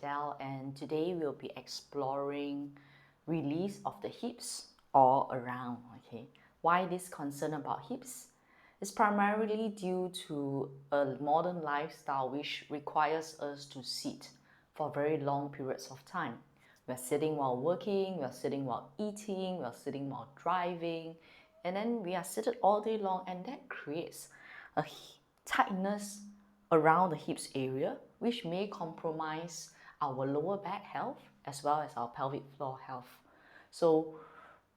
Adele, and today we'll be exploring release of the hips all around. Okay, why this concern about hips? It's primarily due to a modern lifestyle which requires us to sit for very long periods of time. We're sitting while working, we're sitting while eating, we're sitting while driving, and then we are seated all day long, and that creates a tightness around the hips area, which may compromise our lower back health as well as our pelvic floor health. So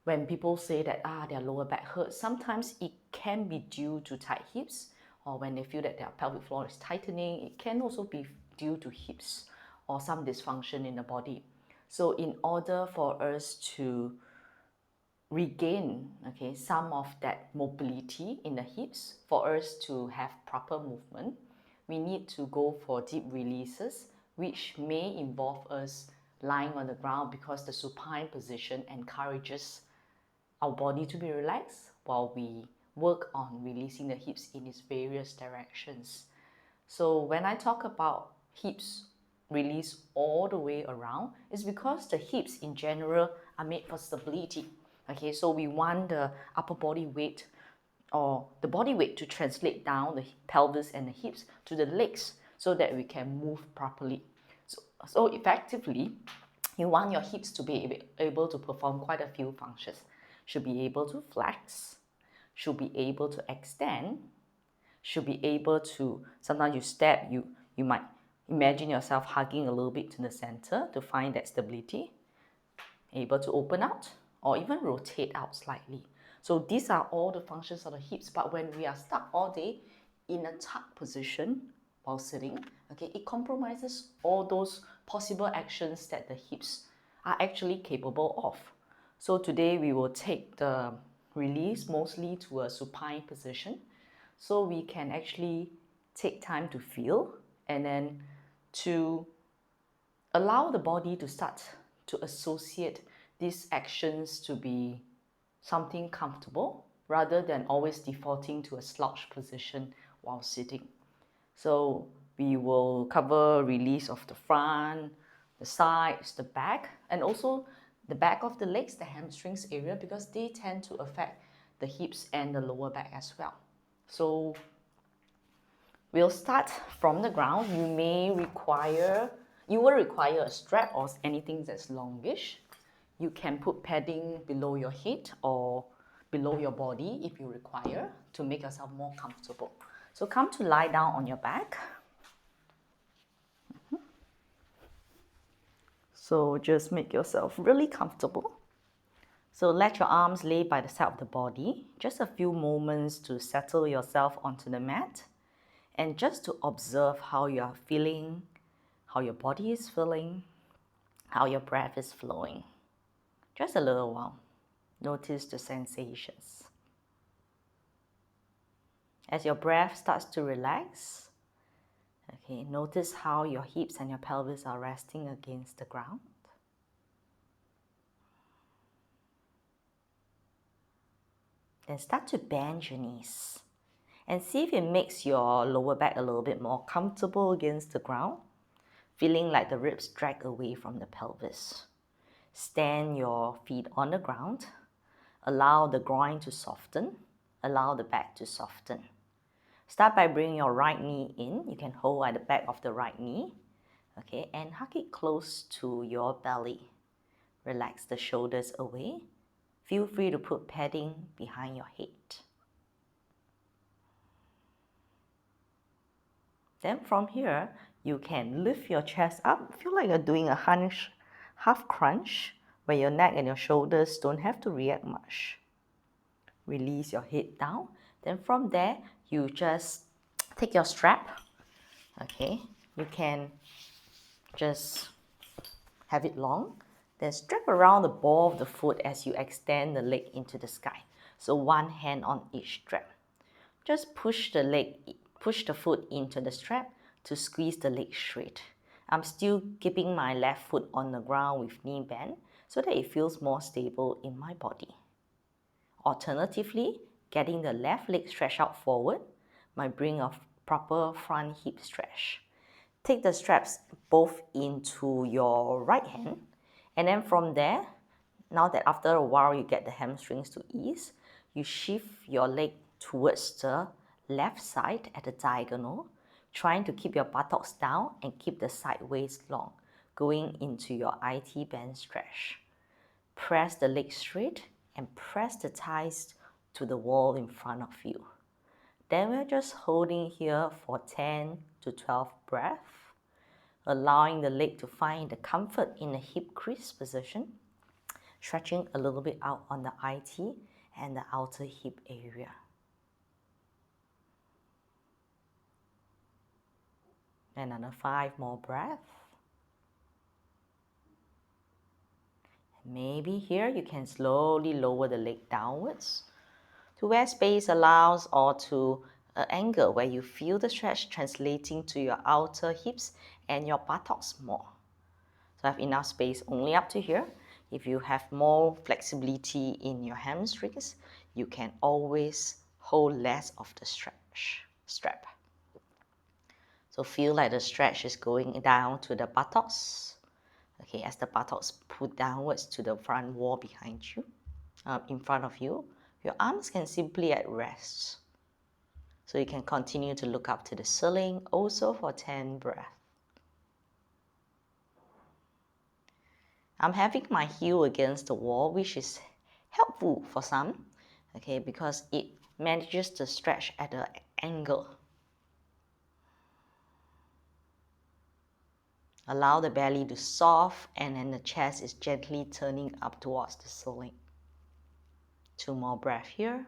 when people say that their lower back hurts, sometimes it can be due to tight hips, or when they feel that their pelvic floor is tightening, it can also be due to hips or some dysfunction in the body. So in order for us to regain some of that mobility in the hips, for us to have proper movement, we need to go for deep releases, which may involve us lying on the ground, because the supine position encourages our body to be relaxed while we work on releasing the hips in its various directions. So when I talk about hips release all the way around, it's because the hips in general are made for stability. Okay, so we want the upper body weight or the body weight to translate down the pelvis and the hips to the legs so that we can move properly. So effectively, you want your hips to be able to perform quite a few functions. Should be able to flex, should be able to extend, should be able to, sometimes you step, you might imagine yourself hugging a little bit to the center to find that stability, able to open out or even rotate out slightly. So these are all the functions of the hips, but when we are stuck all day in a tuck position while sitting, okay, it compromises all those possible actions that the hips are actually capable of. So today we will take the release mostly to a supine position, so we can actually take time to feel and then to allow the body to start to associate these actions to be something comfortable rather than always defaulting to a slouch position while sitting. So we will cover release of the front, the sides, the back, and also the back of the legs, the hamstrings area, because they tend to affect the hips and the lower back as well. So we'll start from the ground. You will require a strap or anything that's longish. You can put padding below your head or below your body if you require, to make yourself more comfortable. So come to lie down on your back. So just make yourself really comfortable. So let your arms lay by the side of the body. Just a few moments to settle yourself onto the mat and just to observe how you are feeling, how your body is feeling, how your breath is flowing. Just a little while. Notice the sensations. As your breath starts to relax, okay, notice how your hips and your pelvis are resting against the ground. Then start to bend your knees and see if it makes your lower back a little bit more comfortable against the ground, feeling like the ribs drag away from the pelvis. Stand your feet on the ground. Allow the groin to soften. Allow the back to soften. Start by bringing your right knee in. You can hold at the back of the right knee, okay, and hug it close to your belly. Relax the shoulders away. Feel free to put padding behind your head. Then from here, you can lift your chest up. Feel like you're doing a hunch, half crunch, where your neck and your shoulders don't have to react much. Release your head down. Then from there, you just take your strap. Okay, you can just have it long. Then strap around the ball of the foot as you extend the leg into the sky. So one hand on each strap. Just push the foot into the strap to squeeze the leg straight. I'm still keeping my left foot on the ground with knee bend so that it feels more stable in my body. Alternatively, getting the left leg stretched out forward might bring a proper front hip stretch. take the straps both into your right hand, and then from there, now that after a while you get the hamstrings to ease, you shift your leg towards the left side at the diagonal, trying to keep your buttocks down and keep the sideways long, going into your IT band stretch. Press the leg straight and press the thighs to the wall in front of you. Then we're just holding here for 10 to 12 breaths, allowing the leg to find the comfort in the hip crease position, stretching a little bit out on the IT and the outer hip area. Another 5 more breaths. Maybe here you can slowly lower the leg downwards to where space allows, or to an angle where you feel the stretch translating to your outer hips and your buttocks more. So I have enough space only up to here. If you have more flexibility in your hamstrings, you can always hold less of the strap. So feel like the stretch is going down to the buttocks. Okay, as the buttocks pull downwards to the front wall behind you, in front of you, your arms can simply at rest. So you can continue to look up to the ceiling also for 10 breaths. I'm having my heel against the wall, which is helpful for some, okay, because it manages to stretch at an angle. Allow the belly to soft, and then the chest is gently turning up towards the ceiling. 2 more breaths here.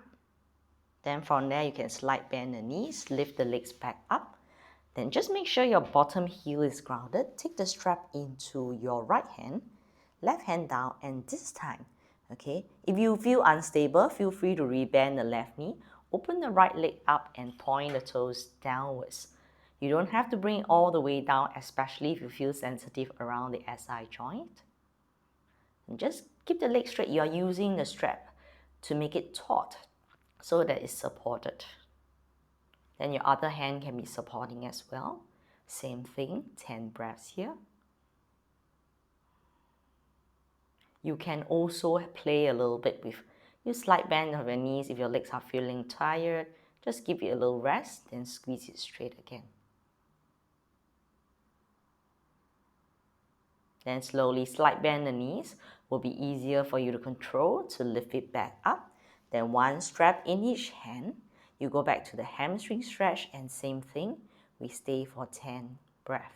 Then from there, you can slight bend the knees, lift the legs back up. Then just make sure your bottom heel is grounded. Take the strap into your right hand, left hand down, and this time, okay, if you feel unstable, feel free to rebend the left knee, open the right leg up and point the toes downwards. You don't have to bring it all the way down, especially if you feel sensitive around the SI joint. And just keep the leg straight. You are using the strap to make it taut so that it's supported. Then your other hand can be supporting as well. Same thing, 10 breaths here. You can also play a little bit with your slight bend of your knees. If your legs are feeling tired, just give it a little rest, then squeeze it straight again. Then slowly slight bend the knees. Will be easier for you to control, to lift it back up. Then one strap in each hand. You go back to the hamstring stretch, and same thing, we stay for 10 breaths.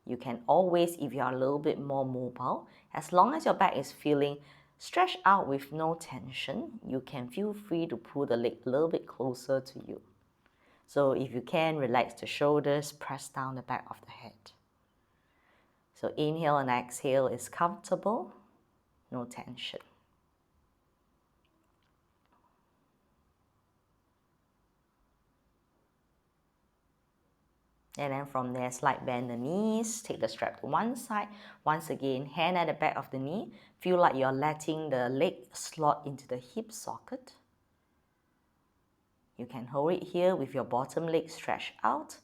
You can always, if you are a little bit more mobile, as long as your back is feeling stretched out with no tension, you can feel free to pull the leg a little bit closer to you. So if you can, relax the shoulders, press down the back of the head. So inhale and exhale is comfortable, no tension. And then from there, slight bend the knees, take the strap to one side. Once again, hand at the back of the knee. Feel like you're letting the leg slot into the hip socket. You can hold it here with your bottom leg stretched out,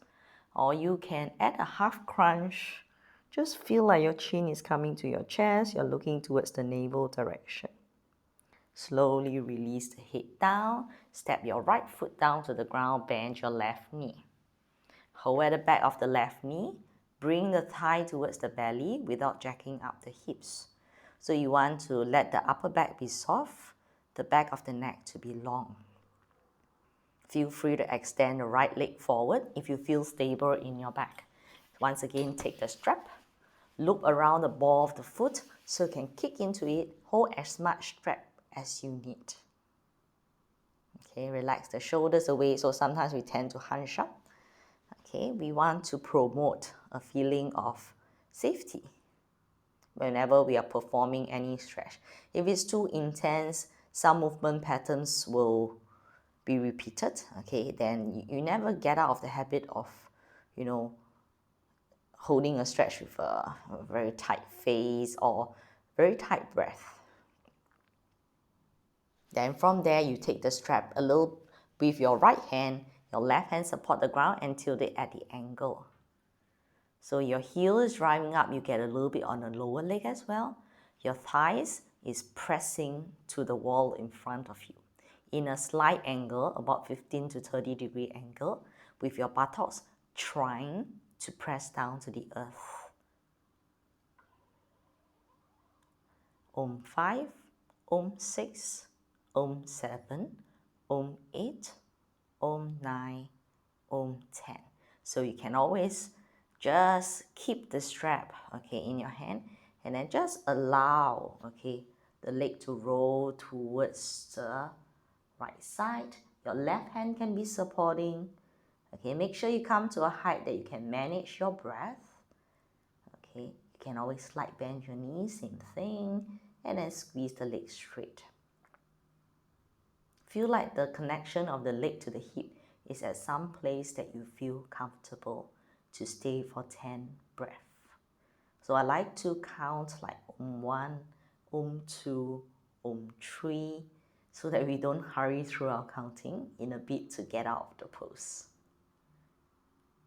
or you can add a half crunch. Just feel like your chin is coming to your chest, you're looking towards the navel direction. Slowly release the head down, step your right foot down to the ground, bend your left knee. Hold at the back of the left knee, bring the thigh towards the belly without jacking up the hips. So you want to let the upper back be soft, the back of the neck to be long. Feel free to extend the right leg forward if you feel stable in your back. Once again, take the strap, loop around the ball of the foot so you can kick into it, hold as much strap as you need. Okay, relax the shoulders away, so sometimes we tend to hunch up. Okay, we want to promote a feeling of safety whenever we are performing any stretch. If it's too intense, some movement patterns will be repeated, okay, then you never get out of the habit of, holding a stretch with a very tight face or very tight breath. Then from there, you take the strap a little with your right hand, your left hand support the ground and tilt it at the angle. So your heel is driving up, you get a little bit on the lower leg as well. Your thighs is pressing to the wall in front of you in a slight angle, about 15 to 30-degree angle, with your buttocks trying to press down to the earth. Om 5, Om 6, Om 7, Om 8, Om 9, Om 10. So you can always just keep the strap, okay, in your hand, and then just allow, okay, the leg to roll towards the right side. Your left hand can be supporting. Okay, make sure you come to a height that you can manage your breath. Okay, you can always slight bend your knees, same thing, and then squeeze the leg straight. Feel like the connection of the leg to the hip is at some place that you feel comfortable to stay for 10 breaths. So I like to count like Om 1, Om 2, Om 3, so that we don't hurry through our counting in a bit to get out of the pose.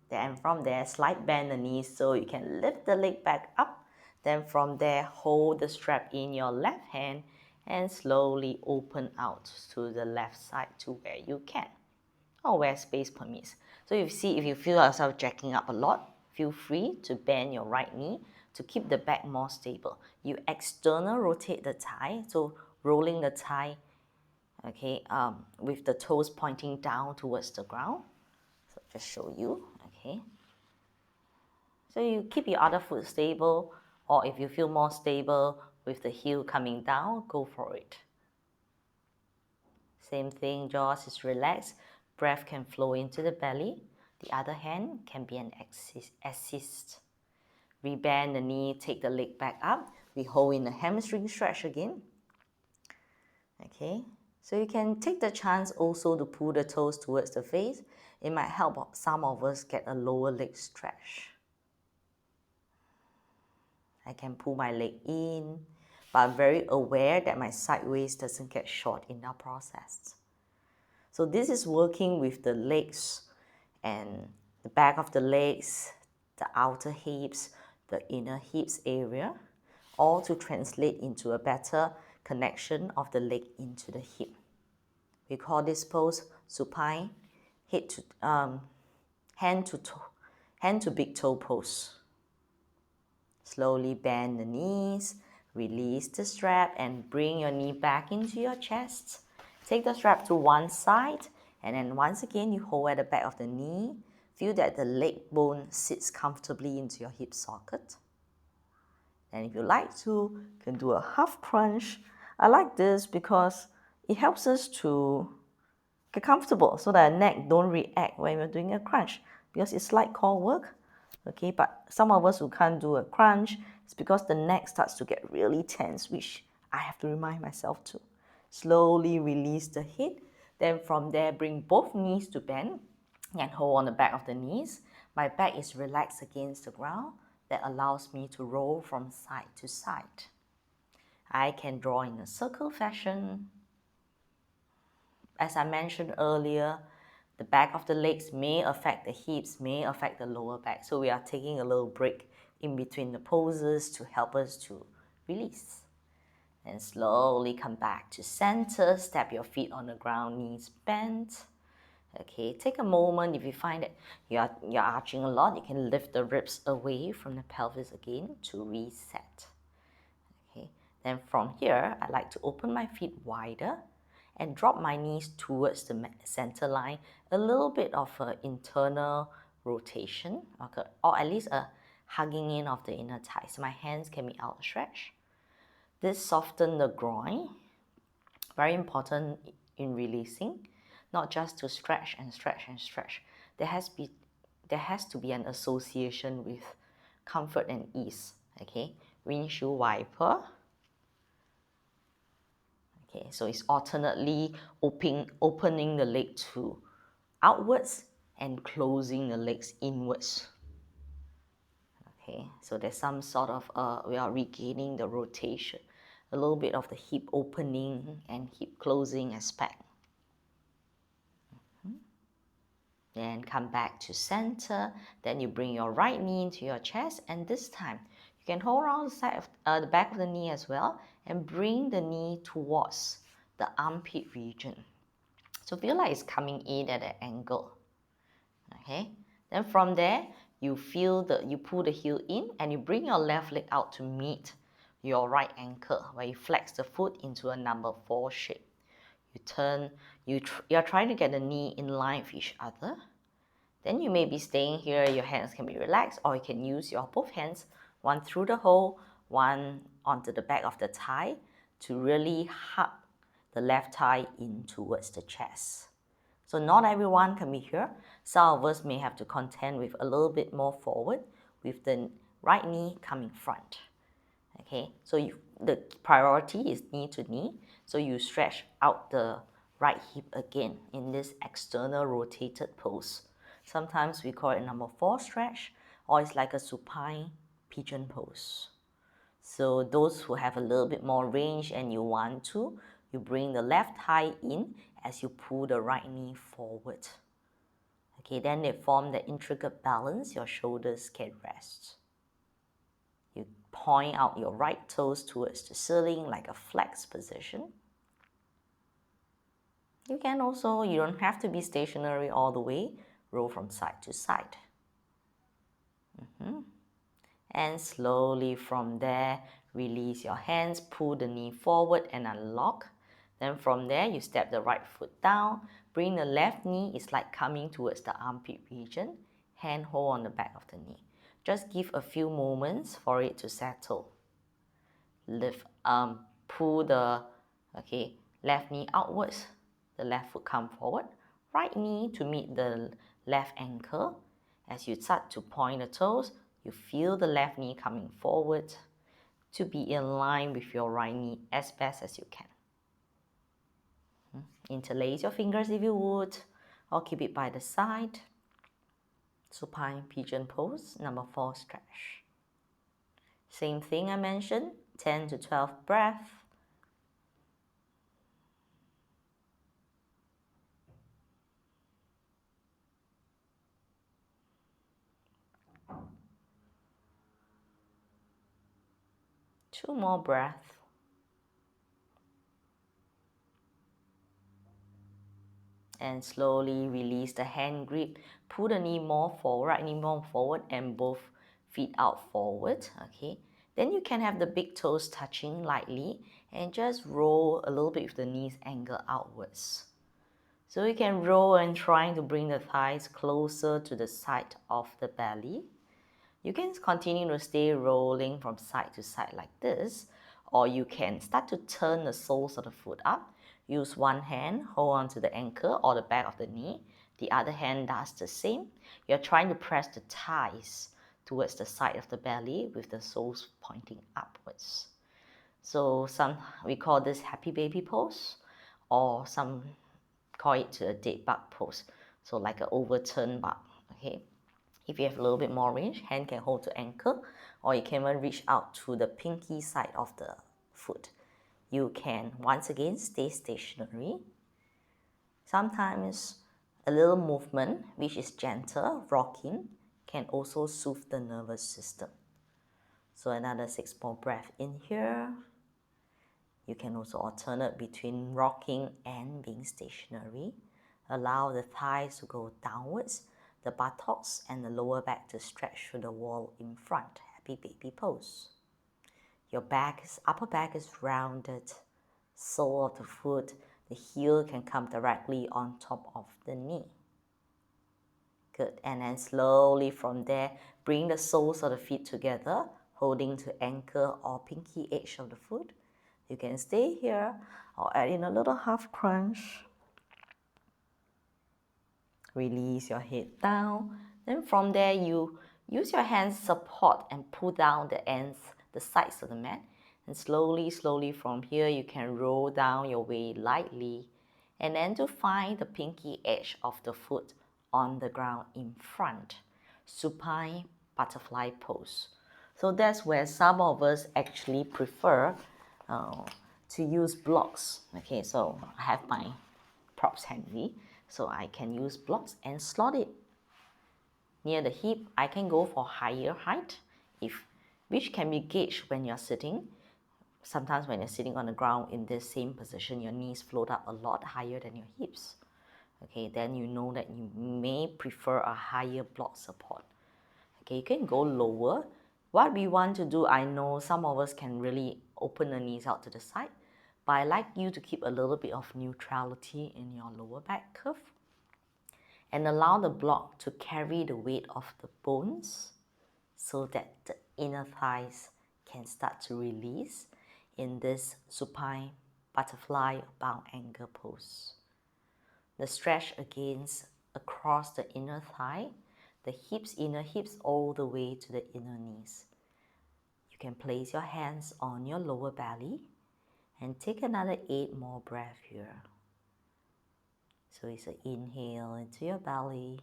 Then from there, slight bend the knees so you can lift the leg back up. Then from there, hold the strap in your left hand and slowly open out to the left side to where you can, or where space permits. So if you feel yourself jacking up a lot, feel free to bend your right knee to keep the back more stable. You external rotate the thigh, so rolling the thigh, okay, with the toes pointing down towards the ground. So just show you, okay. So you keep your other foot stable, or if you feel more stable with the heel coming down, go for it. Same thing, jaws is relaxed, breath can flow into the belly. The other hand can be an assist. We bend the knee, take the leg back up. We hold in the hamstring stretch again. Okay, so you can take the chance also to pull the toes towards the face. It might help some of us get a lower leg stretch. I can pull my leg in, but I'm very aware that my sideways doesn't get short in the process. So this is working with the legs and the back of the legs, the outer hips, the inner hips area, all to translate into a better connection of the leg into the hip. We call this pose supine, hand to big toe pose. Slowly bend the knees, release the strap, and bring your knee back into your chest. Take the strap to one side, and then once again you hold at the back of the knee. Feel that the leg bone sits comfortably into your hip socket. And if you like to, you can do a half crunch. I like this because it helps us to get comfortable so that our neck don't react when we're doing a crunch, because it's like core work. Okay, but some of us who can't do a crunch, it's because the neck starts to get really tense, which I have to remind myself to. Slowly release the head. Then from there, bring both knees to bend and hold on the back of the knees. My back is relaxed against the ground. That allows me to roll from side to side. I can draw in a circle fashion. As I mentioned earlier, the back of the legs may affect the hips, may affect the lower back. So we are taking a little break in between the poses to help us to release. And slowly come back to center, step your feet on the ground, knees bent. Okay, take a moment. If you find that you're arching a lot, you can lift the ribs away from the pelvis again to reset. Okay, then from here, I like to open my feet wider and drop my knees towards the center line, a little bit of an internal rotation, okay, or at least a hugging in of the inner thighs. My hands can be outstretched. This softens the groin, very important in releasing, not just to stretch and stretch and stretch. There has to be an association with comfort and ease. Okay, windshield wiper. Okay, so it's alternately opening the leg to outwards and closing the legs inwards. Okay, so there's some sort of, we are regaining the rotation, a little bit of the hip opening and hip closing aspect. Then come back to center. Then you bring your right knee into your chest, and this time you can hold around the side of the back of the knee as well, and bring the knee towards the armpit region. So feel like it's coming in at an angle. Okay. Then from there, you pull the heel in, and you bring your left leg out to meet your right ankle, where you flex the foot into a number 4 shape. You turn, you're trying to get the knee in line with each other. Then you may be staying here, your hands can be relaxed, or you can use your both hands, one through the hole, one onto the back of the thigh, to really hug the left thigh in towards the chest. So not everyone can be here. Some of us may have to contend with a little bit more forward, with the right knee coming front. Okay, so the priority is knee to knee. So you stretch out the right hip again in this external rotated pose. Sometimes we call it number 4 stretch, or it's like a supine pigeon pose. So those who have a little bit more range and you want to, you bring the left thigh in as you pull the right knee forward. Okay, then they form the intricate balance, your shoulders can rest. You point out your right toes towards the ceiling like a flex position. You can also, you don't have to be stationary all the way, roll from side to side. And slowly from there, release your hands, pull the knee forward and unlock. Then from there, you step the right foot down, bring the left knee, it's like coming towards the armpit region, hand hold on the back of the knee. Just give a few moments for it to settle. Lift, pull the left knee outwards, the left foot come forward, right knee to meet the left ankle. As you start to point the toes, you feel the left knee coming forward to be in line with your right knee as best as you can. Interlace your fingers if you would, or keep it by the side. Supine pigeon pose, number 4 stretch. Same thing I mentioned, 10 to 12 breaths. Two more breaths. And slowly release the hand grip. Pull the knee more forward, right knee more forward, and both feet out forward. Okay. Then you can have the big toes touching lightly and just roll a little bit with the knees angle outwards. So you can roll and trying to bring the thighs closer to the side of the belly. You can continue to stay rolling from side to side like this, or you can start to turn the soles of the foot up. Use one hand, hold on to the ankle or the back of the knee. The other hand does the same. You're trying to press the thighs towards the side of the belly with the soles pointing upwards. So we call this happy baby pose, or some call it a dead bug pose. So like an overturned bug, okay? If you have a little bit more range, hand can hold to ankle, or you can even reach out to the pinky side of the foot. You can, once again, stay stationary. Sometimes a little movement, which is gentle, rocking, can also soothe the nervous system. So another 6 more breaths in here. You can also alternate between rocking and being stationary. Allow the thighs to go downwards, the buttocks and the lower back to stretch to the wall in front. Happy baby pose. Your upper back is rounded. Sole of the foot, the heel can come directly on top of the knee. Good. And then slowly from there, bring the soles of the feet together, holding to ankle or pinky edge of the foot. You can stay here or add in a little half crunch. Release your head down. Then from there, you use your hands support and pull down the ends, the sides of the mat. And slowly, slowly from here, you can roll down your way lightly. And then to find the pinky edge of the foot on the ground in front. Supine butterfly pose. So that's where some of us actually prefer to use blocks. Okay, so I have my props handy. So I can use blocks and slot it near the hip. I can go for higher height, which can be gauged when you're sitting. Sometimes when you're sitting on the ground in this same position, your knees float up a lot higher than your hips. Okay, then you know that you may prefer a higher block support. Okay, you can go lower. What we want to do, I know some of us can really open the knees out to the side, but I like you to keep a little bit of neutrality in your lower back curve and allow the block to carry the weight of the bones so that the inner thighs can start to release in this supine butterfly bound angle pose. The stretch against across the inner thigh, the hips, inner hips, all the way to the inner knees. You can place your hands on your lower belly and take another 8 more breaths here. So it's an inhale into your belly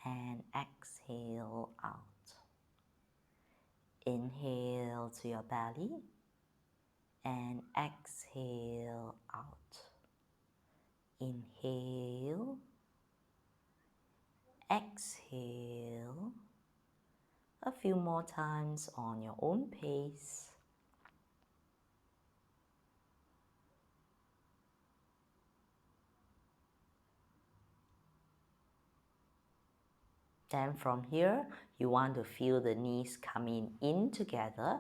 and exhale out. Inhale to your belly and exhale out. Inhale, exhale. A few more times on your own pace. Then from here, you want to feel the knees coming in together.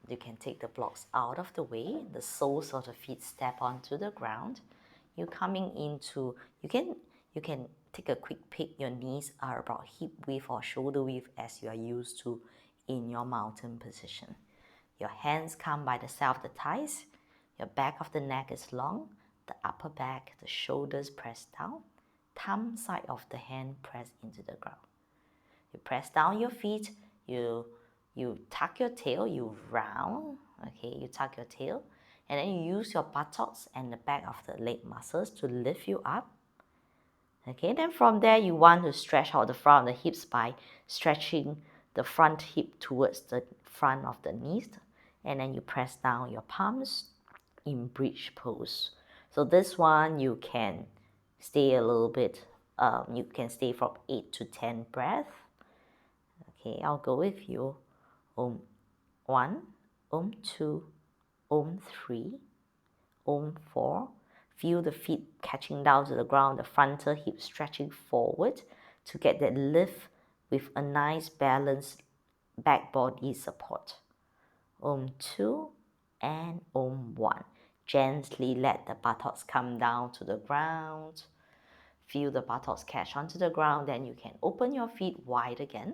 You can take the blocks out of the way. The soles of the feet step onto the ground. You're coming into, you can take a quick peek. Your knees are about hip width or shoulder width as you are used to in your mountain position. Your hands come by the side of the thighs. Your back of the neck is long. The upper back, the shoulders press down. Thumb side of the hand press into the ground. You press down your feet. You tuck your tail. You round. Okay, you tuck your tail. And then you use your buttocks and the back of the leg muscles to lift you up. Okay, then from there you want to stretch out the front of the hips by stretching the front hip towards the front of the knees. And then you press down your palms in bridge pose. So this one you can stay a little bit, you can stay from 8 to 10 breaths. Okay, I'll go with you. Om 1, Om 2, Om 3, Om 4. Feel the feet catching down to the ground, the frontal hip stretching forward to get that lift with a nice balanced back body support. Om 2 and Om 1. Gently let the buttocks come down to the ground. Feel the buttocks catch onto the ground. Then you can open your feet wide again.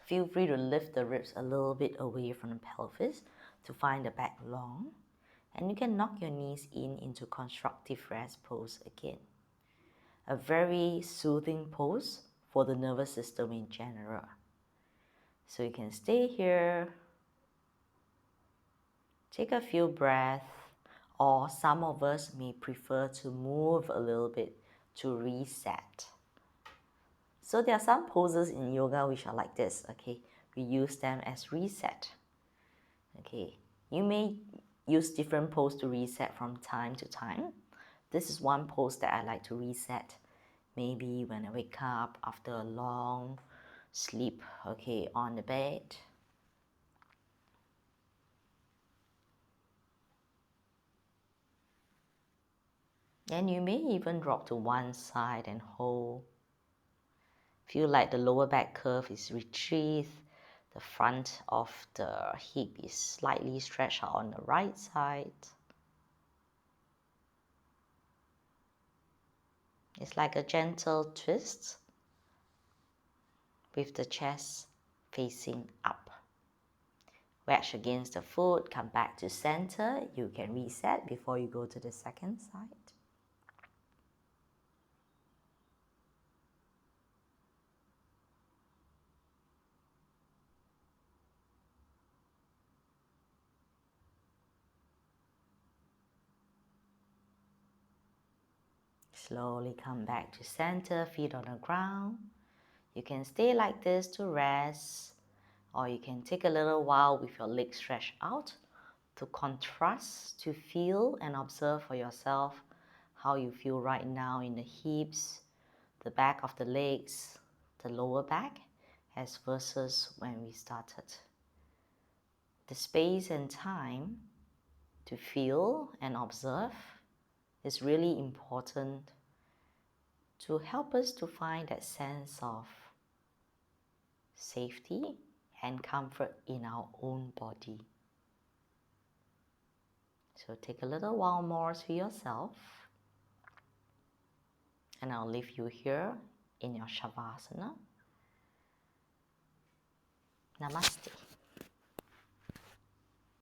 Feel free to lift the ribs a little bit away from the pelvis to find the back long. And you can knock your knees into constructive rest pose again. A very soothing pose for the nervous system in general. So you can stay here. Take a few breaths, or some of us may prefer to move a little bit to reset. So there are some poses in yoga which are like this, okay? We use them as reset. Okay, you may use different poses to reset from time to time. This is one pose that I like to reset. Maybe when I wake up after a long sleep, okay, on the bed. And you may even drop to one side and hold. Feel like the lower back curve is retrieved. The front of the hip is slightly stretched out on the right side. It's like a gentle twist with the chest facing up. Wedge against the foot, come back to center. You can reset before you go to the second side. Slowly come back to center, feet on the ground. You can stay like this to rest, or you can take a little while with your legs stretched out to contrast, to feel and observe for yourself how you feel right now in the hips, the back of the legs, the lower back, as versus when we started. The space and time to feel and observe is really important to help us to find that sense of safety and comfort in our own body. So take a little while more to yourself, and I'll leave you here in your Shavasana. Namaste.